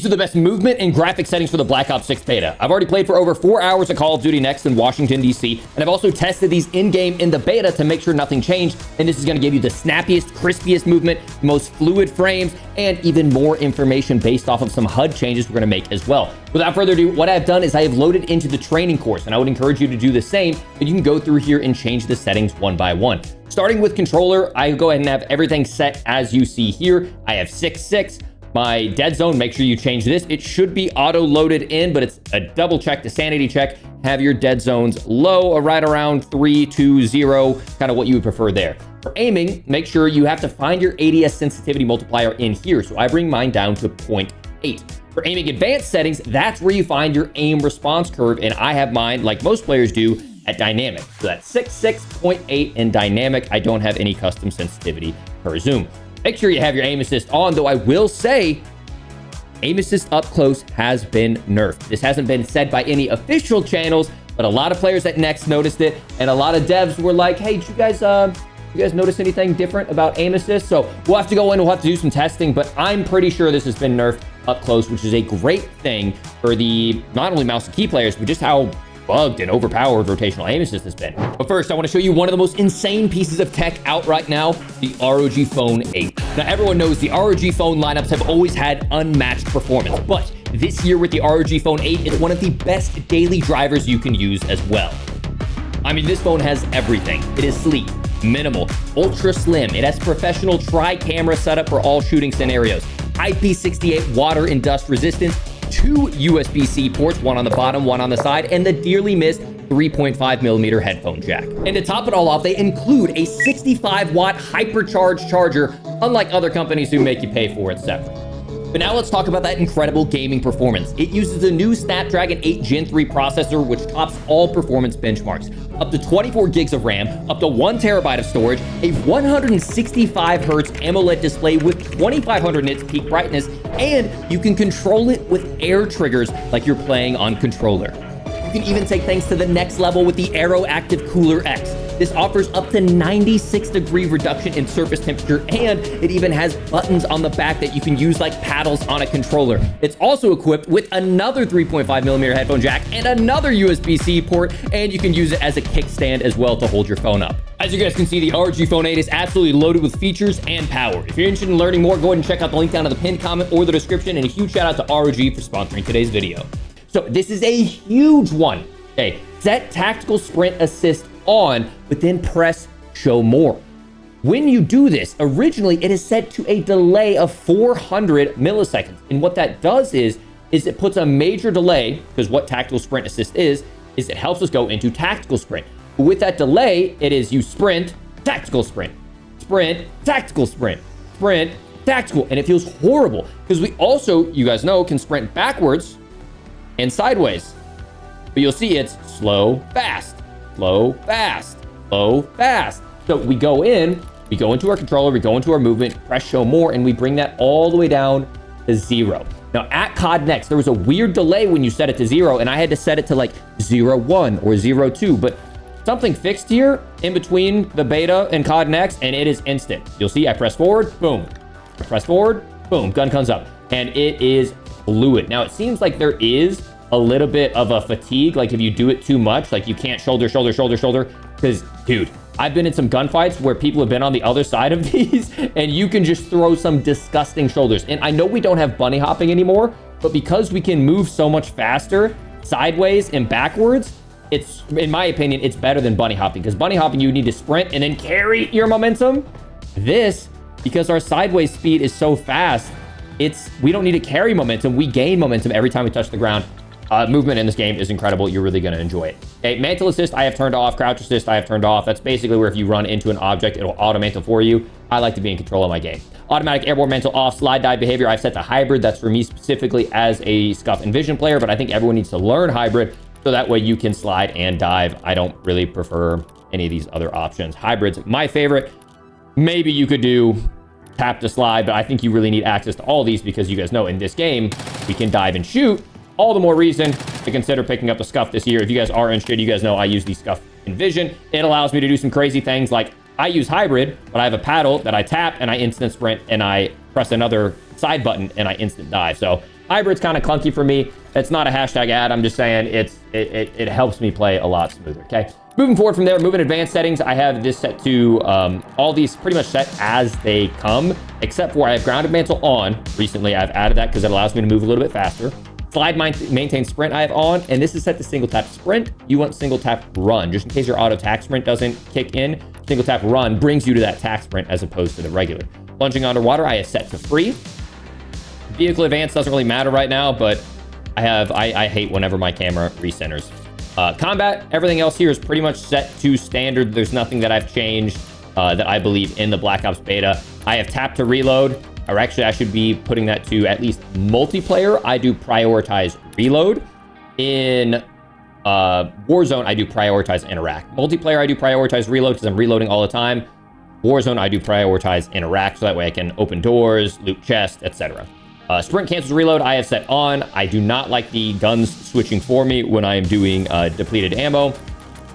These are the best movement and graphic settings for the Black Ops 6 beta. I've already played for over 4 hours of Call of Duty Next in Washington, D.C., and I've also tested these in-game in the beta to make sure nothing changed, and this is going to give you the snappiest, crispiest movement, most fluid frames, and even more information based off of some HUD changes we're going to make as well. Without further ado, what I've done is I have loaded into the training course, and I would encourage you to do the same, and you can go through here and change the settings one by one. Starting with controller, I go ahead and have everything set as you see here. I have 6.6. My dead zone, make sure you change this. It should be auto-loaded in, but it's a double check, the sanity check. Have your dead zones low, or right around 3, 2, 0, kind of what you would prefer there. For aiming, make sure you have to find your ADS sensitivity multiplier in here. So I bring mine down to 0.8. For aiming advanced settings, that's where you find your aim response curve, and I have mine, like most players do, at dynamic. So that's 6.8 in dynamic. I don't have any custom sensitivity per zoom. Make sure you have your aim assist on, though I will say aim assist up close has been nerfed. This hasn't been said by any official channels, but a lot of players at Next noticed it, and a lot of devs were like, hey, did you guys notice anything different about aim assist? So we'll have to go in, we'll have to do some testing, but I'm pretty sure this has been nerfed up close, which is a great thing for the not only mouse and key players, but just how bugged and overpowered rotational aim assist has been. But first, I want to show you one of the most insane pieces of tech out right now, the ROG Phone 8. Now, everyone knows the ROG Phone lineups have always had unmatched performance, but this year with the ROG Phone 8, it's one of the best daily drivers you can use as well. I mean, this phone has everything. It is sleek, minimal, ultra slim. It has professional tri-camera setup for all shooting scenarios, IP68 water and dust resistance, 2 USB-C ports, one on the bottom, one on the side, and the dearly missed 3.5mm headphone jack. And to top it all off, they include a 65-watt hypercharged charger, unlike other companies who make you pay for it separate. But now let's talk about that incredible gaming performance. It uses the new Snapdragon 8 Gen 3 processor, which tops all performance benchmarks. Up to 24 gigs of RAM, up to 1 terabyte of storage, a 165 hertz AMOLED display with 2500 nits peak brightness, and you can control it with air triggers like you're playing on controller. You can even take things to the next level with the Aero Active Cooler X. This offers up to 96-degree reduction in surface temperature, and it even has buttons on the back that you can use like paddles on a controller. It's also equipped with another 3.5mm headphone jack and another USB-C port, and you can use it as a kickstand as well to hold your phone up. As you guys can see, the ROG Phone 8 is absolutely loaded with features and power. If you're interested in learning more, go ahead and check out the link down in the pinned comment or the description, and a huge shout out to ROG for sponsoring today's video. So this is a huge one. Okay, set tactical sprint assist on, but then press show more. When you do this, originally it is set to a delay of 400 milliseconds. And what that does is it puts a major delay, because what tactical sprint assist is it helps us go into tactical sprint. But with that delay, it is you sprint, tactical sprint, sprint, tactical sprint, sprint, tactical. And it feels horrible because we also, you guys know, can sprint backwards and sideways. But you'll see it's slow, fast, slow, fast, slow, fast. So we go into our controller, we go into our movement, press show more, and we bring that all the way down to 0. Now at COD Next, there was a weird delay when you set it to 0, and I had to set it to like 0.1 or 0.2, but something fixed here in between the beta and COD Next, and it is instant. You'll see I press forward, boom. I press forward, boom, gun comes up, and it is fluid. Now it seems like there is a little bit of a fatigue, like if you do it too much, like you can't shoulder, because dude, I've been in some gunfights where people have been on the other side of these, and you can just throw some disgusting shoulders. And I know we don't have bunny hopping anymore, but because we can move so much faster, sideways and backwards, it's, in my opinion, it's better than bunny hopping, because bunny hopping, you need to sprint and then carry your momentum. This, because our sideways speed is so fast, we don't need to carry momentum, we gain momentum every time we touch the ground. Movement in this game is incredible. You're really going to enjoy it. Okay, mantle assist, I have turned off. Crouch assist, I have turned off. That's basically where if you run into an object, it'll auto-mantle for you. I like to be in control of my game. Automatic airborne mantle off. Slide dive behavior, I've set to hybrid. That's for me specifically as a scuf envision player, but I think everyone needs to learn hybrid so that way you can slide and dive. I don't really prefer any of these other options. Hybrid's my favorite. Maybe you could do tap to slide, but I think you really need access to all these because you guys know in this game, we can dive and shoot. All the more reason to consider picking up the scuf this year. If you guys are interested, you guys know I use the scuf envision. It allows me to do some crazy things like I use hybrid, but I have a paddle that I tap and I instant sprint and I press another side button and I instant dive. So Hybrid's kind of clunky for me. It's not a hashtag ad. I'm just saying it helps me play a lot smoother, okay? Moving forward from there, moving advanced settings, I have this set to all these pretty much set as they come, except for I have grounded mantle on. Recently, I've added that because it allows me to move a little bit faster. Slide maintain sprint I have on, and this is set to single tap sprint. You want single tap run, just in case your auto tack sprint doesn't kick in. Single tap run brings you to that tack sprint as opposed to the regular. Plunging underwater, I have set to free. Vehicle advance doesn't really matter right now, but I hate whenever my camera recenters. Combat, everything else here is pretty much set to standard. There's nothing that I've changed that I believe in the Black Ops beta. I have tap to reload, or actually I should be putting that to at least multiplayer. I do prioritize reload. In Warzone, I do prioritize interact. Multiplayer, I do prioritize reload because I'm reloading all the time. Warzone, I do prioritize interact, so that way I can open doors, loot chests, etc. Sprint cancels reload, I have set on. I do not like the guns switching for me when I am doing depleted ammo.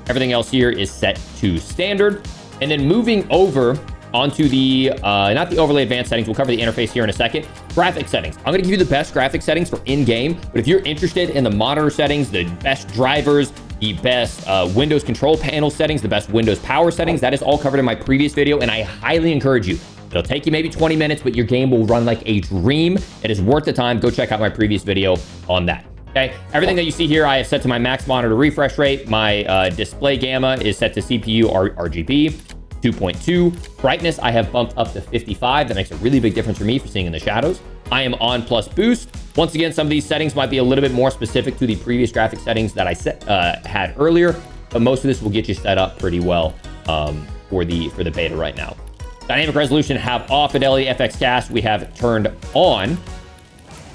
Everything else here is set to standard. And then moving over onto the, not the overlay advanced settings, we'll cover the interface here in a second. Graphic settings. I'm going to give you the best graphic settings for in-game, but if you're interested in the monitor settings, the best drivers, the best Windows control panel settings, the best Windows power settings, that is all covered in my previous video, and I highly encourage you. It'll take you maybe 20 minutes, but your game will run like a dream. It is worth the time. Go check out my previous video on that. Okay, everything that you see here, I have set to my max monitor refresh rate. My display gamma is set to CPU RGB 2.2. Brightness, I have bumped up to 55. That makes a really big difference for me for seeing in the shadows. I am on plus boost. Once again, some of these settings might be a little bit more specific to the previous graphic settings that I had earlier, but most of this will get you set up pretty well for the beta right now. Dynamic resolution have off. Fidelity FX cast we have turned on,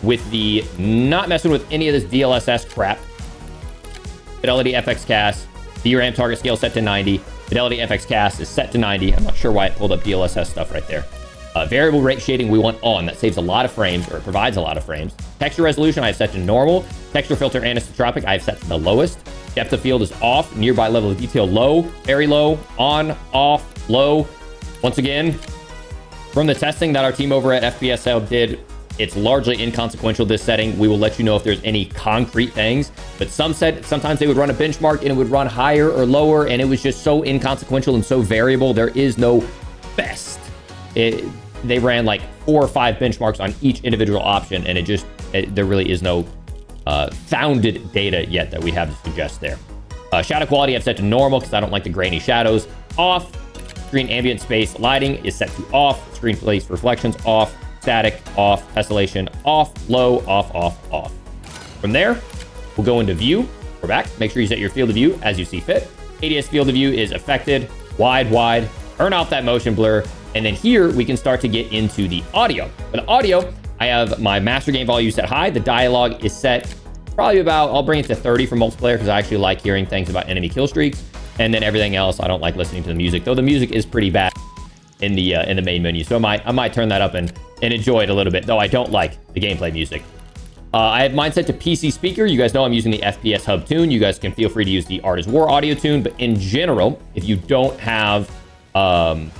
with the not messing with any of this DLSS crap. Fidelity FX cast, VRAM target scale set to 90. Fidelity FX cast is set to 90. I'm not sure why it pulled up DLSS stuff right there. Variable rate shading we want on. That saves a lot of frames, or it provides a lot of frames. Texture resolution I have set to normal. Texture filter anisotropic I have set to the lowest. Depth of field is off. Nearby level of detail low. Very low. On, off, low. Once again, from the testing that our team over at FPS Hub did, it's largely inconsequential, this setting. We will let you know if there's any concrete things, but sometimes they would run a benchmark and it would run higher or lower, and it was just so inconsequential and so variable. There is no best. They ran like 4 or 5 benchmarks on each individual option, and there really is no founded data yet that we have to suggest there. Shadow quality I've set to normal because I don't like the grainy shadows. Off. Screen ambient space lighting is set to off. Screen place reflections off. Static off. Tessellation off. Low off, off, off. From there, we'll go into view. We're back. Make sure you set your field of view as you see fit. ADS field of view is affected. Wide. Turn off that motion blur. And then here we can start to get into the audio. For the audio, I have my master gain volume set high. The dialogue is set probably about, I'll bring it to 30 for multiplayer because I actually like hearing things about enemy kill streaks. And then everything else, I don't like listening to the music, though the music is pretty bad in the main menu. So I might turn that up and enjoy it a little bit, though I don't like the gameplay music. I have mine set to PC speaker. You guys know I'm using the FPS Hub tune. You guys can feel free to use the Art is War audio tune, but in general, if you don't have any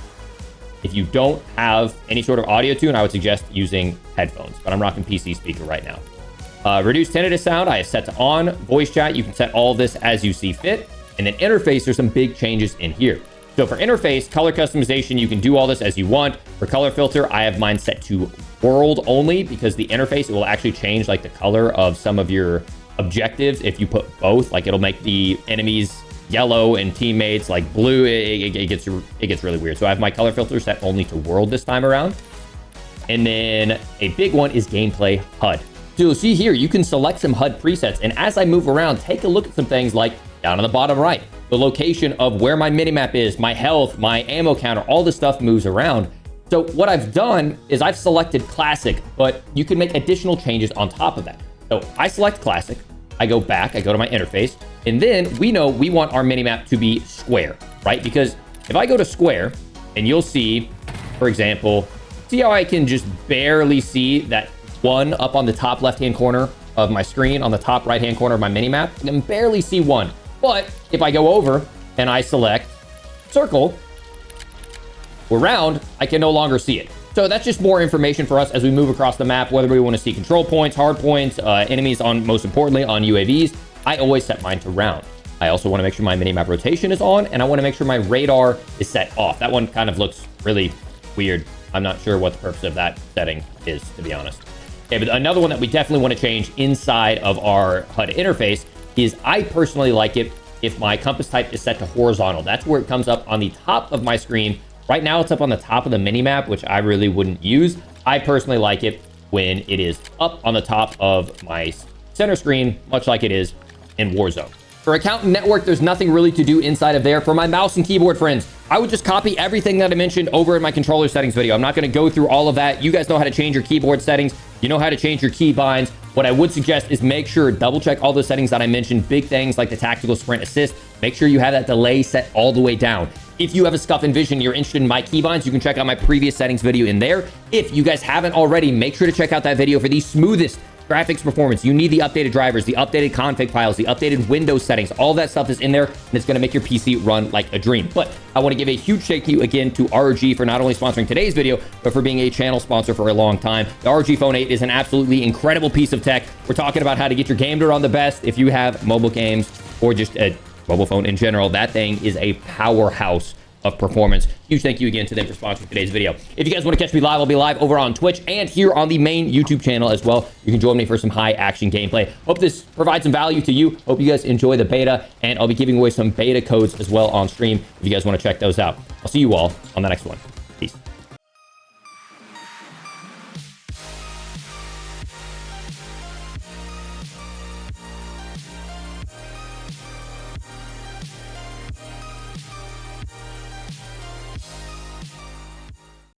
sort of audio tune, I would suggest using headphones, but I'm rocking PC speaker right now. Reduced tinnitus sound, I have set to on. Voice chat, you can set all of this as you see fit. And then interface, there's some big changes in here. So for interface, color customization, you can do all this as you want. For color filter, I have mine set to world only because the interface, it will actually change like the color of some of your objectives. If you put both, like it'll make the enemies yellow and teammates like blue. It gets really weird. So I have my color filter set only to world this time around. And then a big one is gameplay HUD. So you'll see here, you can select some HUD presets. And as I move around, take a look at some things like down on the bottom right, the location of where my minimap is, my health, my ammo counter, all this stuff moves around. So what I've done is I've selected classic, but you can make additional changes on top of that. So I select classic, I go back, I go to my interface, and then we know we want our minimap to be square, right? Because if I go to square, and you'll see, for example, see how I can just barely see that one up on the top left-hand corner of my screen, on the top right-hand corner of my minimap? I can barely see one. But if I go over and I select circle or round, I can no longer see it. So that's just more information for us as we move across the map, whether we want to see control points, hard points, enemies on, most importantly, on UAVs. I always set mine to round. I also want to make sure my minimap rotation is on, and I want to make sure my radar is set off. That one kind of looks really weird. I'm not sure what the purpose of that setting is, to be honest. Okay, but another one that we definitely want to change inside of our HUD interface is I personally like it if my compass type is set to horizontal. That's where it comes up on the top of my screen. Right now, it's up on the top of the minimap, which I really wouldn't use. I personally like it when it is up on the top of my center screen, much like it is in Warzone. For account and network, there's nothing really to do inside of there. For my mouse and keyboard friends, I would just copy everything that I mentioned over in my controller settings video. I'm not going to go through all of that. You guys know how to change your keyboard settings. You know how to change your keybinds. What I would suggest is make sure, double check all the settings that I mentioned, big things like the tactical sprint assist. Make sure you have that delay set all the way down. If you have a scuf envision, you're interested in my keybinds, you can check out my previous settings video in there. If you guys haven't already, make sure to check out that video for the smoothest graphics performance. You need the updated drivers, the updated config files, the updated Windows settings. All that stuff is in there, and it's going to make your PC run like a dream. But I want to give a huge thank you again to ROG for not only sponsoring today's video, but for being a channel sponsor for a long time. The ROG Phone 8 is an absolutely incredible piece of tech. We're talking about how to get your game to run the best if you have mobile games or just a mobile phone in general. That thing is a powerhouse of performance. Huge thank you again to them for sponsoring today's video. If you guys want to catch me live, I'll be live over on Twitch and here on the main YouTube channel as well. You can join me for some high action gameplay. Hope this provides some value to you. Hope you guys enjoy the beta, and I'll be giving away some beta codes as well on stream if you guys want to check those out. I'll see you all on the next one.